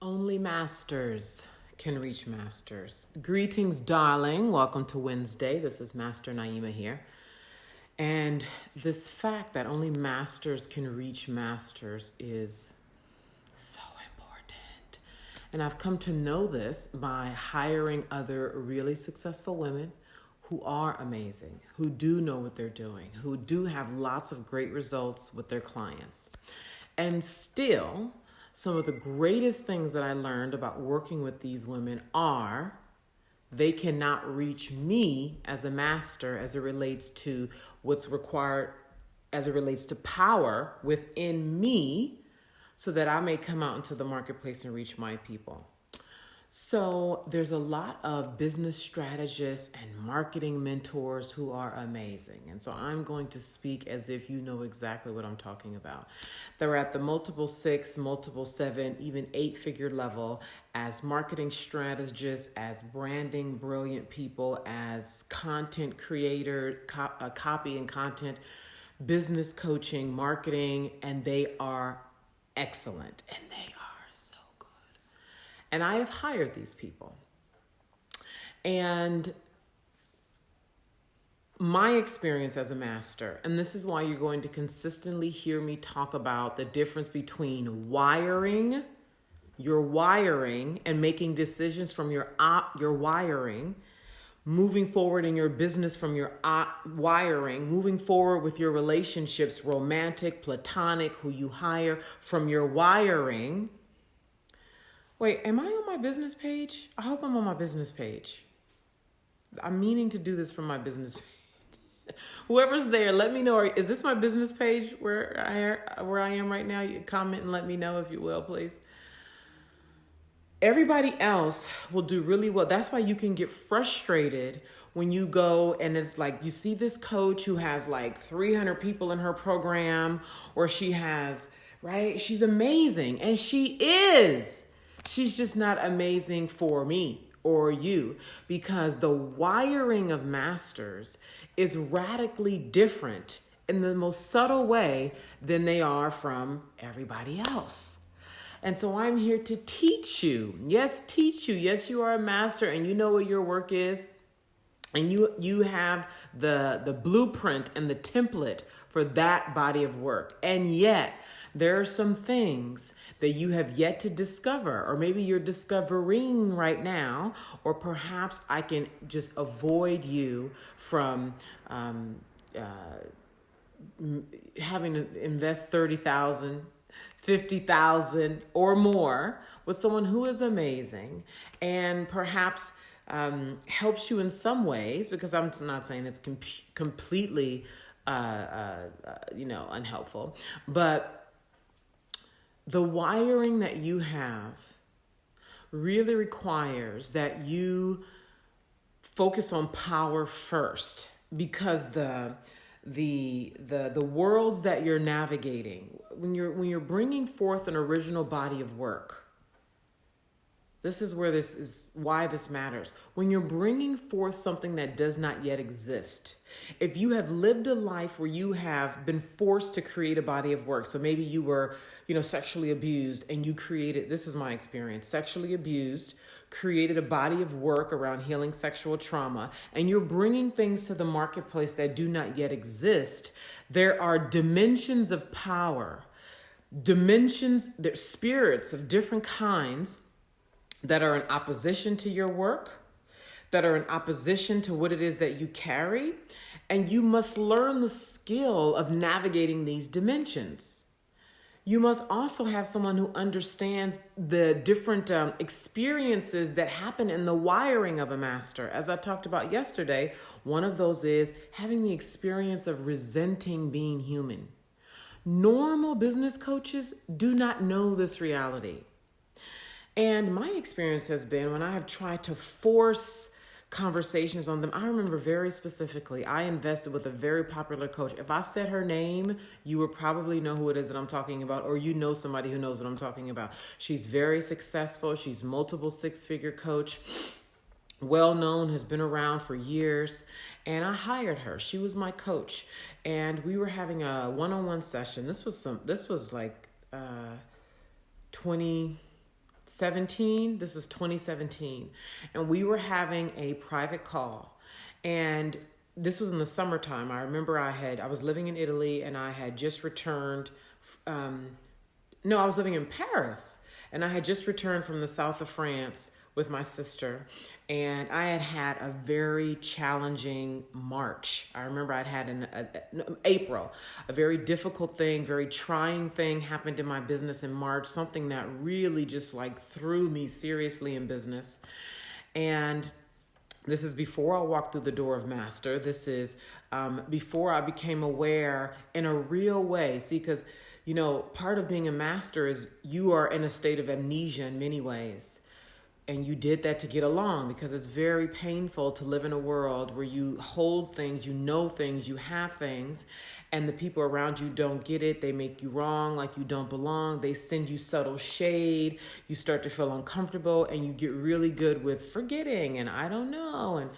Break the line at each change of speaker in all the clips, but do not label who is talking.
Only masters can reach masters. Greetings, darling. Welcome to Wednesday. This is Master Naima here. And this fact that only masters can reach masters is so important. And I've come to know this by hiring other really successful women who are amazing, who do know what they're doing, who do have lots of great results with their clients. And still, some of the greatest things that I learned about working with these women are they cannot reach me as a master as it relates to what's required, as it relates to power within me, so that I may come out into the marketplace and reach my people. So there's a lot of business strategists and marketing mentors who are amazing. And so I'm going to speak as if you know exactly what I'm talking about. They're at the multiple 6, multiple 7, even 8-figure level as marketing strategists, as branding brilliant people, as content creator, copy and content, business coaching, marketing, and they are excellent. And they are so good. And I have hired these people. And my experience as a master, and this is why you're going to consistently hear me talk about the difference between your wiring and making decisions from your wiring, moving forward in your business from your wiring, moving forward with your relationships, romantic, platonic, who you hire from your wiring. Wait, am I on my business page? I hope I'm on my business page. I'm meaning to do this from my business page. Whoever's there, let me know. Is this my business page where I am right now? You comment and let me know if you will, please. Everybody else will do really well. That's why you can get frustrated when you go and it's like you see this coach who has like 300 people in her program, or she has, right? She's amazing, and she is. She's just not amazing for me or you, because the wiring of masters is radically different in the most subtle way than they are from everybody else. And so I'm here to teach you. Yes, teach you. Yes, you are a master and you know what your work is. And you have the blueprint and the template for that body of work. And yet there are some things that you have yet to discover, or maybe you're discovering right now, or perhaps I can just avoid you from having to invest $30,000, $50,000 or more with someone who is amazing and perhaps helps you in some ways, because I'm not saying it's completely unhelpful, but the wiring that you have really requires that you focus on power first, because the worlds that you're navigating, when you're bringing forth an original body of work, this is why this matters. When you're bringing forth something that does not yet exist, if you have lived a life where you have been forced to create a body of work, so maybe you were, sexually abused and you created, this was my experience, sexually abused, created a body of work around healing sexual trauma, and you're bringing things to the marketplace that do not yet exist, there are dimensions of power, there's spirits of different kinds that are in opposition to your work, that are in opposition to what it is that you carry. And you must learn the skill of navigating these dimensions. You must also have someone who understands the different experiences that happen in the wiring of a master. As I talked about yesterday, one of those is having the experience of resenting being human. Normal business coaches do not know this reality. And my experience has been when I have tried to force conversations on them. I remember very specifically, I invested with a very popular coach. If I said her name, you would probably know who it is that I'm talking about, or you know somebody who knows what I'm talking about. She's very successful. She's multiple 6-figure coach, well known, has been around for years. And I hired her. She was my coach. And we were having a one-on-one session. This was like 20 17. This was 2017. And we were having a private call. And this was in the summertime. I remember I was living in Italy and I had just returned. No, I was living in Paris and I had just returned from the south of France with my sister. And I had a very challenging March. I remember I'd had in April, a very difficult thing, very trying thing happened in my business in March, something that really just like threw me seriously in business. And this is before I walked through the door of master. This is before I became aware in a real way. See, because, part of being a master is you are in a state of amnesia in many ways. And you did that to get along because it's very painful to live in a world where you hold things, you know things, you have things, and the people around you don't get it. They make you wrong, like you don't belong. They send you subtle shade. You start to feel uncomfortable and you get really good with forgetting and I don't know. And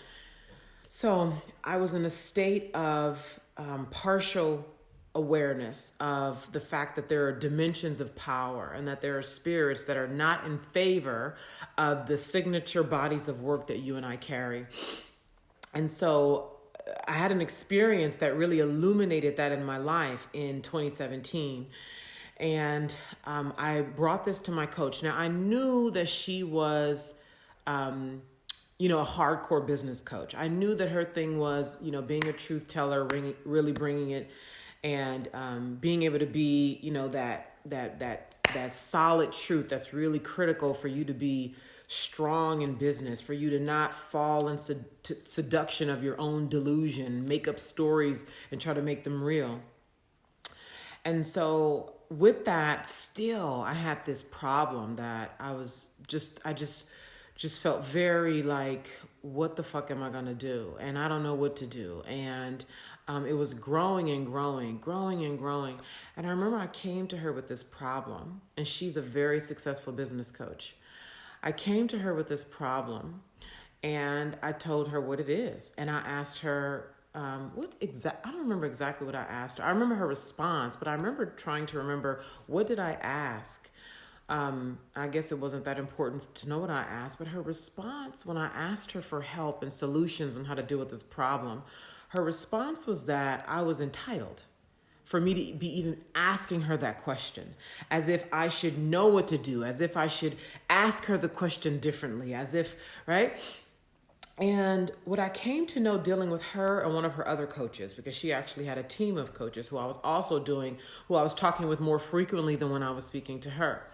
so I was in a state of partial awareness of the fact that there are dimensions of power and that there are spirits that are not in favor of the signature bodies of work that you and I carry. And so I had an experience that really illuminated that in my life in 2017. And I brought this to my coach. Now, I knew that she was, a hardcore business coach. I knew that her thing was, being a truth teller, really bringing it and being able to be, that solid truth that's really critical for you to be strong in business, for you to not fall into seduction of your own delusion, make up stories and try to make them real. And so with that, still, I had this problem that I just felt very like, what the fuck am I going to do? And I don't know what to do. And it was growing and growing. And I remember I came to her with this problem, and she's a very successful business coach. I came to her with this problem, and I told her what it is. And I asked her, I don't remember exactly what I asked her. I remember her response, but I remember trying to remember, what did I ask? I guess it wasn't that important to know what I asked, but her response when I asked her for help and solutions on how to deal with this problem, her response was that I was entitled for me to be even asking her that question, as if I should know what to do, as if I should ask her the question differently, as if, right? And what I came to know dealing with her and one of her other coaches, because she actually had a team of coaches who I was talking with more frequently than when I was speaking to her.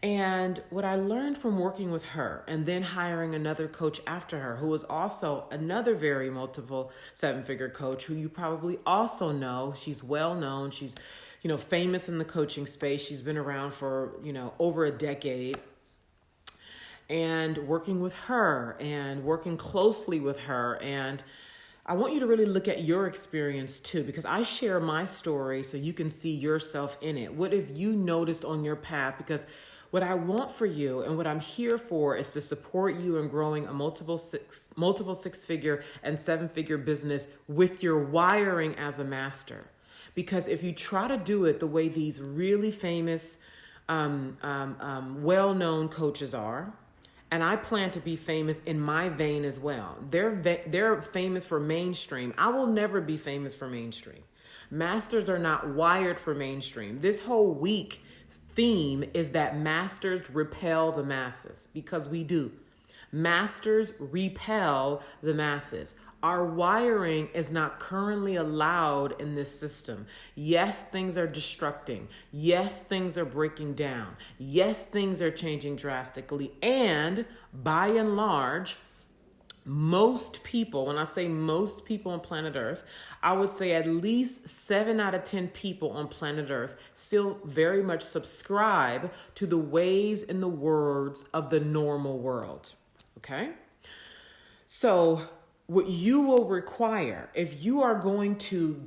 And what I learned from working with her and then hiring another coach after her, who was also another very multiple seven-figure coach who you probably also know. She's well known. She's, famous in the coaching space. She's been around for, over a decade. And working with her and working closely with her. And I want you to really look at your experience too, because I share my story so you can see yourself in it. What have you noticed on your path? Because what I want for you and what I'm here for is to support you in growing a multiple six-figure and seven-figure business with your wiring as a master. Because if you try to do it the way these really famous, well-known coaches are, and I plan to be famous in my vein as well. They're famous for mainstream. I will never be famous for mainstream. Masters are not wired for mainstream. This whole week theme is that masters repel the masses, because we do. Masters repel the masses. Our wiring is not currently allowed in this system. Yes, things are destructing. Yes, things are breaking down. Yes, things are changing drastically. And by and large, most people, when I say most people on planet Earth, I would say at least 7 out of 10 people on planet Earth still very much subscribe to the ways and the words of the normal world. Okay? So what you will require, if you are going to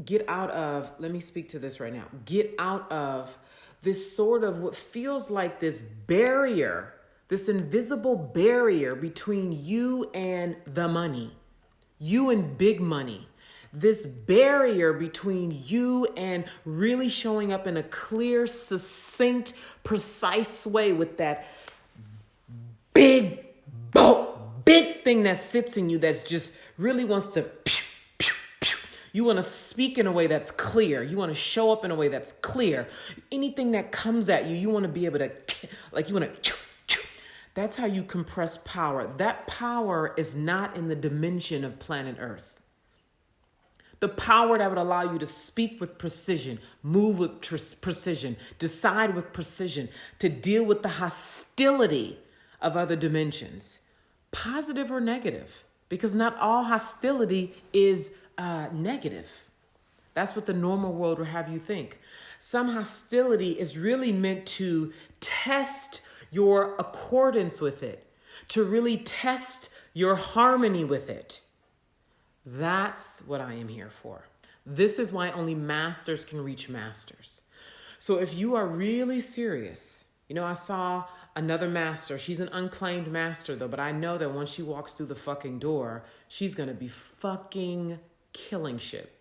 get out of, let me speak to this right now, get out of this sort of what feels like this barrier, this invisible barrier between you and the money, you and big money, this barrier between you and really showing up in a clear, succinct, precise way with that big, big thing that sits in you that's just really wants to pew, pew, pew. You want to speak in a way that's clear. You want to show up in a way that's clear. Anything that comes at you, you want to be able to, like you want to, that's how you compress power. That power is not in the dimension of planet Earth. The power that would allow you to speak with precision, move with precision, decide with precision, to deal with the hostility of other dimensions, positive or negative, because not all hostility is negative. That's what the normal world will have you think. Some hostility is really meant to test your accordance with it, to really test your harmony with it. That's what I am here for. This is why only masters can reach masters. So if you are really serious, I saw another master. She's an unclaimed master though, but I know that once she walks through the fucking door, she's going to be fucking killing shit.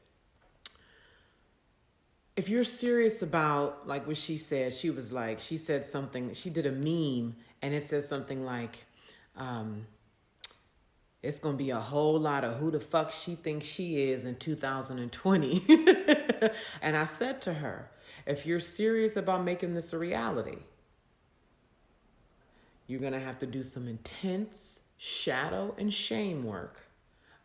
If you're serious about like what she said, she said something, she did a meme and it says something like, it's going to be a whole lot of who the fuck she thinks she is in 2020. And I said to her, if you're serious about making this a reality, you're going to have to do some intense shadow and shame work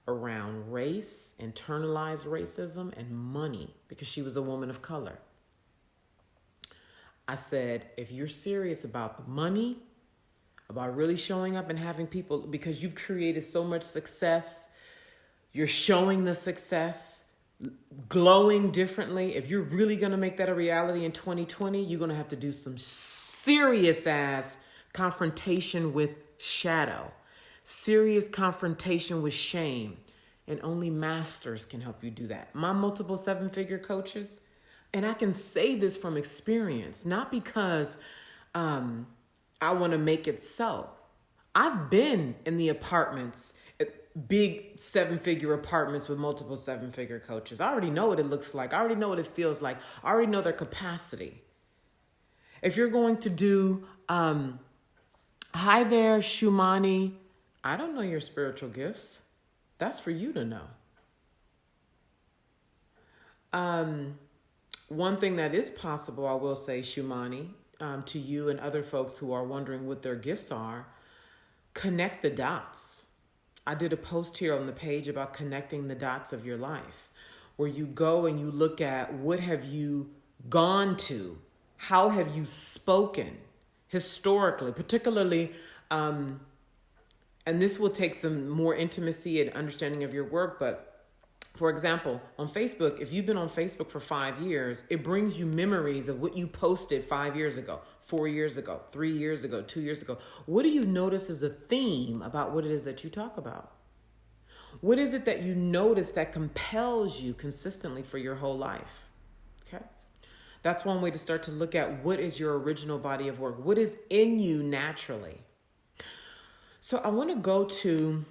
around race, internalized racism, and money, because she was a woman of color. I said, if you're serious about the money, about really showing up and having people, because you've created so much success, you're showing the success, glowing differently. If you're really going to make that a reality in 2020, you're going to have to do some serious ass confrontation with shadow, serious confrontation with shame. And only masters can help you do that. My multiple 7-figure coaches, and I can say this from experience, not because I want to make it so. I've been in the apartments, big 7-figure apartments with multiple 7-figure coaches. I already know what it looks like. I already know what it feels like. I already know their capacity. If you're going to do, hi there, Shumani, I don't know your spiritual gifts. That's for you to know. One thing that is possible, I will say, Shumani, to you and other folks who are wondering what their gifts are, connect the dots. I did a post here on the page about connecting the dots of your life, where you go and you look at what have you gone to, how have you spoken historically, particularly, and this will take some more intimacy and understanding of your work. But for example, on Facebook, if you've been on Facebook for 5 years, it brings you memories of what you posted 5 years ago, 4 years ago, 3 years ago, 2 years ago. What do you notice as a theme about what it is that you talk about? What is it that you notice that compels you consistently for your whole life? Okay. That's one way to start to look at what is your original body of work? What is in you naturally? So I want to go to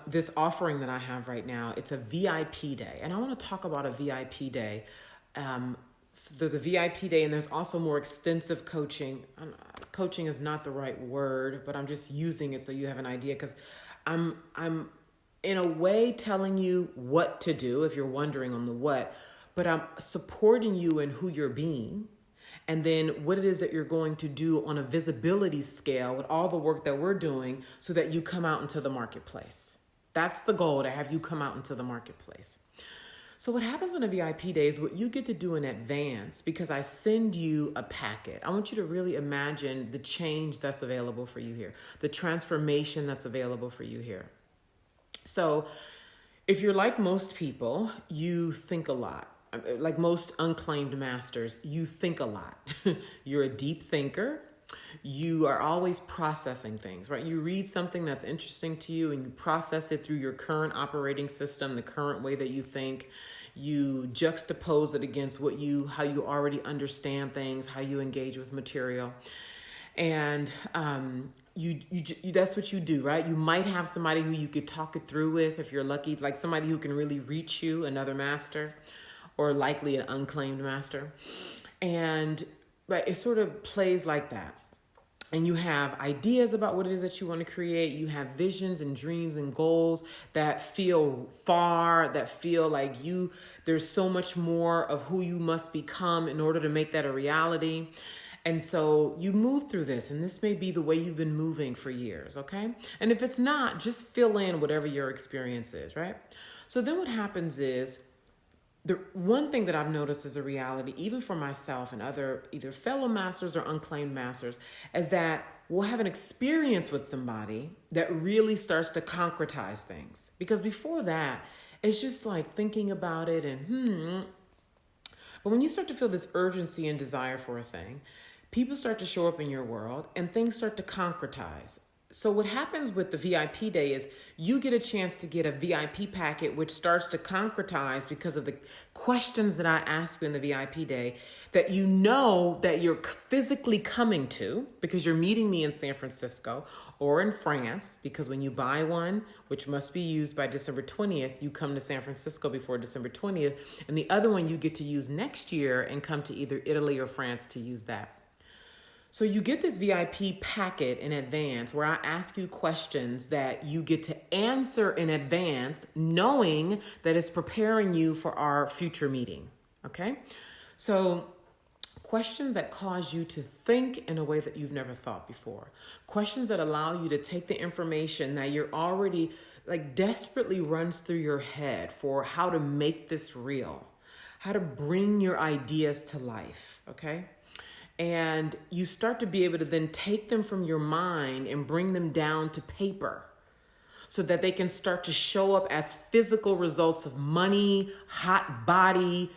this offering that I have right now. It's a VIP day, and I want to talk about a VIP day. So there's a VIP day, and there's also more extensive coaching. Coaching is not the right word, but I'm just using it so you have an idea, because I'm in a way telling you what to do if you're wondering on the what, but I'm supporting you in who you're being. And then what it is that you're going to do on a visibility scale with all the work that we're doing so that you come out into the marketplace. That's the goal, to have you come out into the marketplace. So what happens on a VIP day is what you get to do in advance, because I send you a packet. I want you to really imagine the change that's available for you here, the transformation that's available for you here. So if you're like most people, you think a lot. Like most unclaimed masters, you think a lot. You're a deep thinker. You are always processing things, right? You read something that's interesting to you and you process it through your current operating system, the current way that you think. You juxtapose it against how you already understand things, how you engage with material. And that's what you do, right? You might have somebody who you could talk it through with if you're lucky, like somebody who can really reach you, another master, or likely an unclaimed master. And but it sort of plays like that. And you have ideas about what it is that you want to create. You have visions and dreams and goals that feel far, that feel like there's so much more of who you must become in order to make that a reality. And so you move through this, and this may be the way you've been moving for years, okay? And if it's not, just fill in whatever your experience is, right? So then what happens is, the one thing that I've noticed as a reality, even for myself and other either fellow masters or unclaimed masters, is that we'll have an experience with somebody that really starts to concretize things. Because before that, it's just like thinking about it and But when you start to feel this urgency and desire for a thing, people start to show up in your world and things start to concretize. So what happens with the VIP day is you get a chance to get a VIP packet, which starts to concretize because of the questions that I ask you in the VIP day that you know that you're physically coming to because you're meeting me in San Francisco or in France, because when you buy one, which must be used by December 20th, you come to San Francisco before December 20th. And the other one you get to use next year and come to either Italy or France to use that. So you get this VIP packet in advance where I ask you questions that you get to answer in advance, knowing that it's preparing you for our future meeting, okay? So questions that cause you to think in a way that you've never thought before. Questions that allow you to take the information that you're already desperately runs through your head for how to make this real, how to bring your ideas to life, okay? And you start to be able to then take them from your mind and bring them down to paper so that they can start to show up as physical results of money, hot body,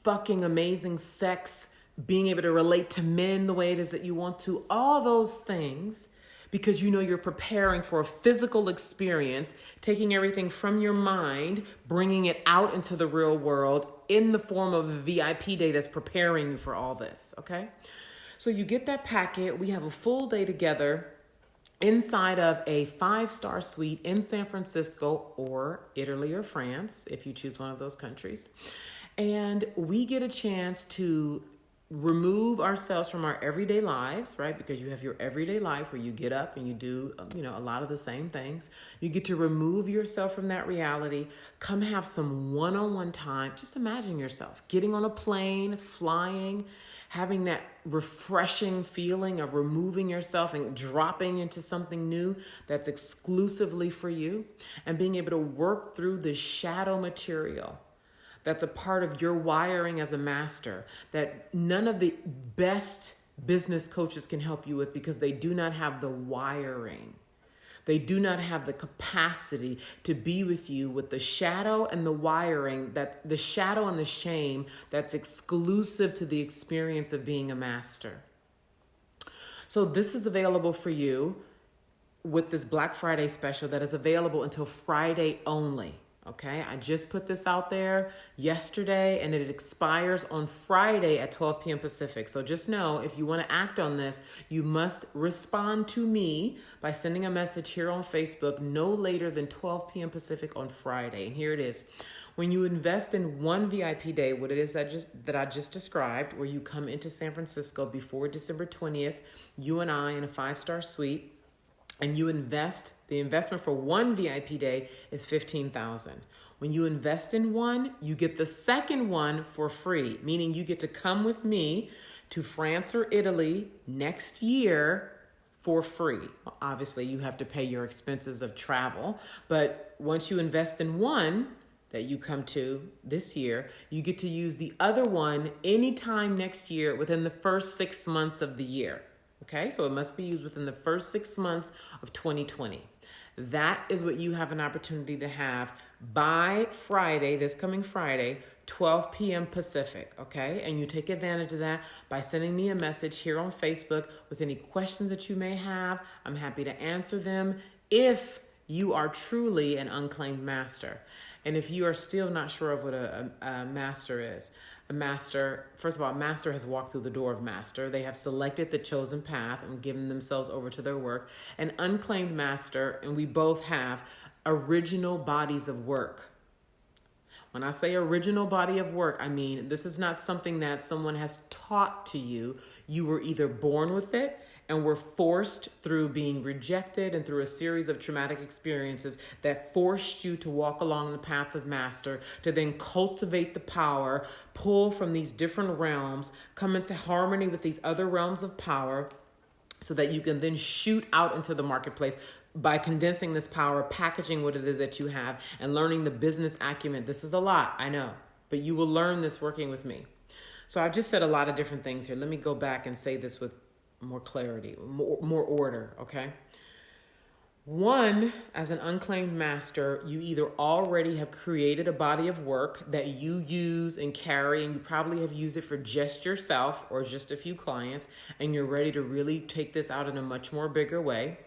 fucking amazing sex, being able to relate to men the way it is that you want to, all those things, because you know you're preparing for a physical experience, taking everything from your mind, bringing it out into the real world in the form of a VIP day that's preparing you for all this, okay? So you get that packet. We have a full day together inside of a 5-star suite in San Francisco or Italy or France, if you choose one of those countries. And we get a chance to remove ourselves from our everyday lives, right? Because you have your everyday life where you get up and you do, a lot of the same things. You get to remove yourself from that reality, come have some one-on-one time. Just imagine yourself getting on a plane, flying, having that refreshing feeling of removing yourself and dropping into something new that's exclusively for you, and being able to work through the shadow material that's a part of your wiring as a master that none of the best business coaches can help you with, because they do not have the wiring. They do not have the capacity to be with you with the shadow and the wiring, that the shadow and the shame that's exclusive to the experience of being a master. So this is available for you with this Black Friday special that is available until Friday only. Okay, I just put this out there yesterday and it expires on Friday at 12 p.m. Pacific. So just know, if you want to act on this, you must respond to me by sending a message here on Facebook no later than 12 p.m. Pacific on Friday. And here it is. When you invest in one VIP day, what it is that I just described, where you come into San Francisco before December 20th, you and I in a 5-star suite, and you invest, the investment for one VIP day is $15,000. When you invest in one, you get the second one for free, meaning you get to come with me to France or Italy next year for free. Well, obviously, you have to pay your expenses of travel, but once you invest in one that you come to this year, you get to use the other one anytime next year within the first 6 months of the year. Okay, so it must be used within the first 6 months of 2020. That is what you have an opportunity to have by Friday, this coming Friday, 12 p.m. Pacific, okay? And you take advantage of that by sending me a message here on Facebook with any questions that you may have. I'm happy to answer them if you are truly an unclaimed master. And if you are still not sure of what a master is, A master, first of all, a master has walked through the door of master. They have selected the chosen path and given themselves over to their work. An unclaimed master, and we both have original bodies of work. When I say original body of work, I mean this is not something that someone has taught to you. You were either born with it and were forced through being rejected and through a series of traumatic experiences that forced you to walk along the path of master, to then cultivate the power, pull from these different realms, come into harmony with these other realms of power, so that you can then shoot out into the marketplace by condensing this power, packaging what it is that you have, and learning the business acumen. This is a lot, I know, but you will learn this working with me. So I've just said a lot of different things here. Let me go back and say this with more clarity, more order, okay? One, as an unclaimed master, you either already have created a body of work that you use and carry, and you probably have used it for just yourself or just a few clients, and you're ready to really take this out in a much more bigger way.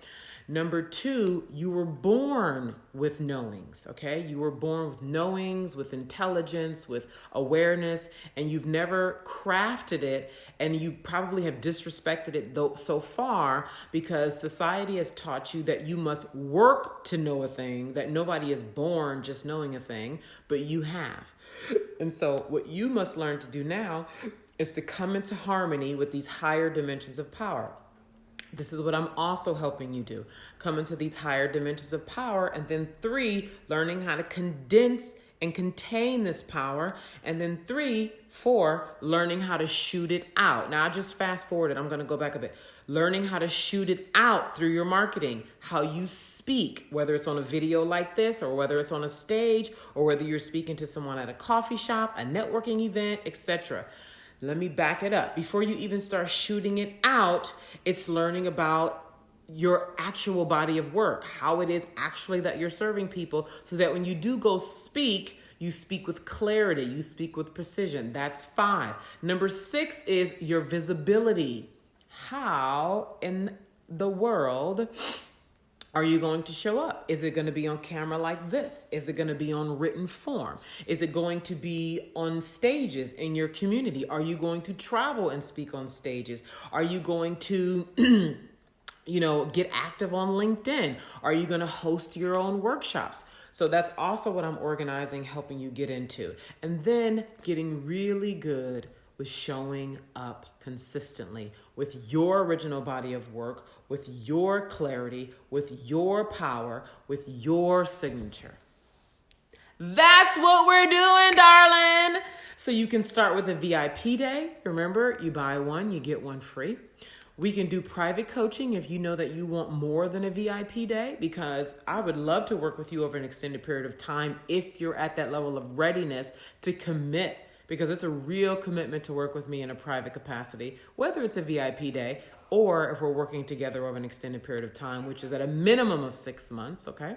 Number two, you were born with knowings, okay? You were born with knowings, with intelligence, with awareness, and you've never crafted it, and you probably have disrespected it so far because society has taught you that you must work to know a thing, that nobody is born just knowing a thing, but you have. And so what you must learn to do now is to come into harmony with these higher dimensions of power. This is what I'm also helping you do. Come into these higher dimensions of power. And then 3, learning how to condense and contain this power. And then 4, learning how to shoot it out. Now I just fast forwarded. I'm going to go back a bit. Learning how to shoot it out through your marketing, how you speak, whether it's on a video like this or whether it's on a stage or whether you're speaking to someone at a coffee shop, a networking event, etc. Let me back it up. Before you even start shooting it out, it's learning about your actual body of work, how it is actually that you're serving people, so that when you do go speak, you speak with clarity, you speak with precision. That's 5. Number 6 is your visibility. How in the world are you going to show up? Is it going to be on camera like this? Is it going to be on written form? Is it going to be on stages in your community? Are you going to travel and speak on stages? Are you going to, get active on LinkedIn? Are you going to host your own workshops? So that's also what I'm organizing, helping you get into. And then getting really good with showing up consistently with your original body of work, with your clarity, with your power, with your signature. That's what we're doing, darling. So you can start with a VIP day. Remember, you buy one, you get one free. We can do private coaching if you know that you want more than a VIP day, because I would love to work with you over an extended period of time if you're at that level of readiness to commit, because it's a real commitment to work with me in a private capacity, whether it's a VIP day or if we're working together over an extended period of time, which is at a minimum of 6 months, okay?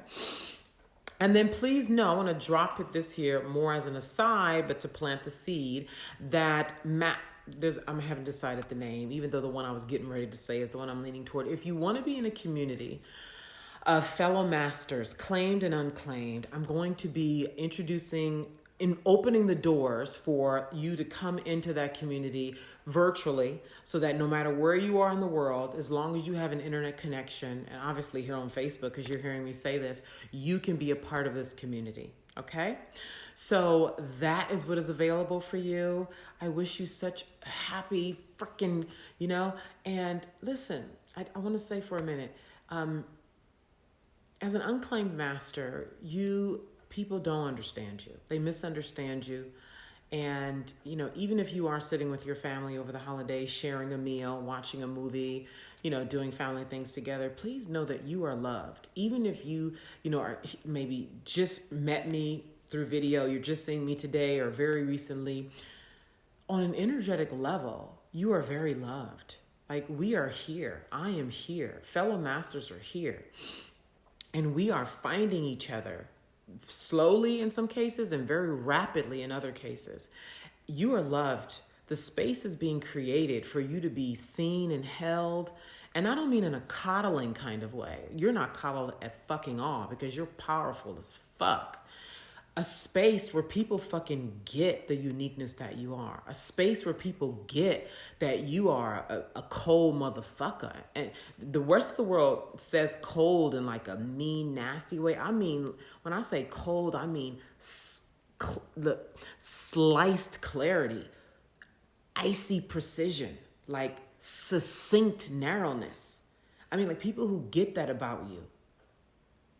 And then please know, I want to drop this here more as an aside, but to plant the seed, that I haven't decided the name, even though the one I was getting ready to say is the one I'm leaning toward. If you want to be in a community of fellow masters, claimed and unclaimed, I'm going to be opening the doors for you to come into that community virtually, so that no matter where you are in the world, as long as you have an internet connection, and obviously here on Facebook, because you're hearing me say this, you can be a part of this community, okay? So that is what is available for you. I wish you such happy freaking, and listen, I want to say for a minute, as an unclaimed master, people don't understand you. They misunderstand you. And, even if you are sitting with your family over the holidays, sharing a meal, watching a movie, doing family things together, please know that you are loved. Even if you, are maybe just met me through video, you're just seeing me today or very recently, on an energetic level, you are very loved. Like, we are here. I am here. Fellow masters are here. And we are finding each other slowly in some cases and very rapidly in other cases. You are loved. The space is being created for you to be seen and held. And I don't mean in a coddling kind of way. You're not coddled at fucking all, because you're powerful as fuck. a space where people fucking get the uniqueness that you are, a space where people get that you are a cold motherfucker. And the rest of the world says cold in like a mean, nasty way. I mean, when I say cold, I mean the sliced clarity, icy precision, like succinct narrowness. I mean, like people who get that about you,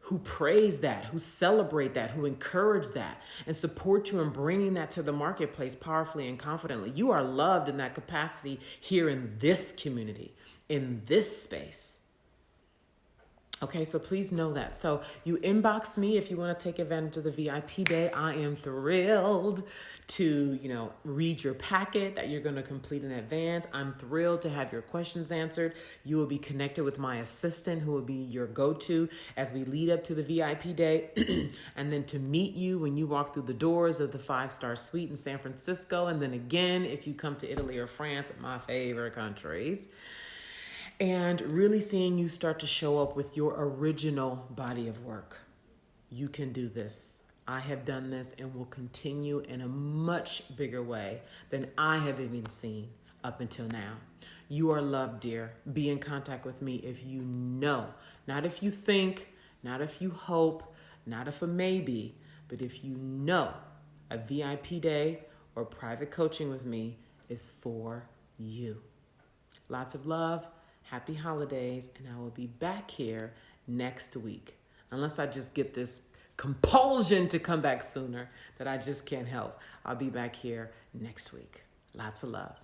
who praise that, who celebrate that, who encourage that, and support you in bringing that to the marketplace powerfully and confidently. You are loved in that capacity here in this community, in this space. Okay, so please know that. So you inbox me if you want to take advantage of the VIP day. I am thrilled to, read your packet that you're going to complete in advance. I'm thrilled to have your questions answered. You will be connected with my assistant who will be your go-to as we lead up to the VIP day and then to meet you when you walk through the doors of the 5-star suite in San Francisco. And then again, if you come to Italy or France, my favorite countries, and really seeing you start to show up with your original body of work. You can do this. I have done this and will continue in a much bigger way than I have even seen up until now. You are loved, dear. Be in contact with me if you know, not if you think, not if you hope, not if a maybe, but if you know a VIP day or private coaching with me is for you. Lots of love. Happy holidays, and I will be back here next week. Unless I just get this compulsion to come back sooner that I just can't help. I'll be back here next week. Lots of love.